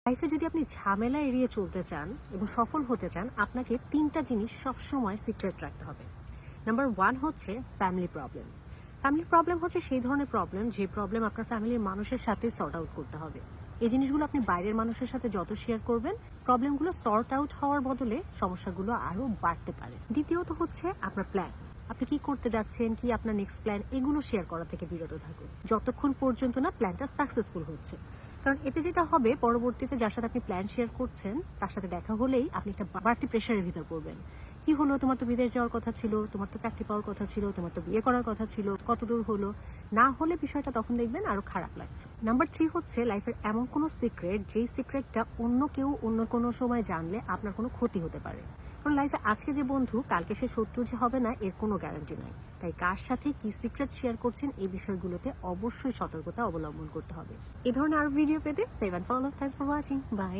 লাইফে যদি আপনি ঝামেলা এড়িয়ে চলতে চান এবং সফল হতে চান, আপনাকে ৩টা জিনিস সবসময় সিক্রেট রাখতে হবে। নাম্বার 1 হচ্ছে ফ্যামিলি প্রবলেম। ফ্যামিলি প্রবলেম হচ্ছে সেই ধরনের প্রবলেম যে প্রবলেম আপনার ফ্যামিলির মানুষের সাথে সর্ট আউট করতে হবে। এই জিনিসগুলো আপনি বাইরের মানুষের সাথে যত শেয়ার করবেন, প্রবলেমগুলো সর্ট আউট হওয়ার বদলে সমস্যাগুলো আরও বাড়তে পারে। দ্বিতীয়ত হচ্ছে আপনার প্ল্যান। আপনি কি করতে যাচ্ছেন, কি আপনার নেক্সট প্ল্যান, এগুলো শেয়ার করা থেকে বিরত থাকুন যতক্ষণ পর্যন্ত না প্ল্যানটা সাকসেসফুল হচ্ছে। কারণ এতে যেটা হবে, পরবর্তীতে যার সাথে আপনি প্ল্যান শেয়ার করছেন তার সাথে দেখা হলেই আপনি একটা বাড়তি প্রেশারের ভিতর পড়বেন। কি হলো, তোমার তো বিদেশ যাওয়ার কথা ছিল, তোমার তো চাকরি পাওয়ার কথা ছিল, তোমার তো বিয়ে করার কথা ছিল, কত দূর হলো, না হলে বিষয়টা তখন দেখবেন আরো খারাপ লাগছে। নাম্বার 3 হচ্ছে লাইফের এমন কোনো সিক্রেট, যেই সিক্রেটটা অন্য কেউ অন্য কোনো সময় জানলে আপনার কোনো ক্ষতি হতে পারে। কারণ লাইফে আজকে যে বন্ধু, কালকে সে শত্রু যে হবে না, এর কোনো গ্যারান্টি নাই। তাই কার সাথে কি সিক্রেট শেয়ার করছেন, এই বিষয়গুলোতে অবশ্যই সতর্কতা অবলম্বন করতে হবে। এই ধরনের আরো ভিডিও পেতে save and follow. Thanks for watching. By.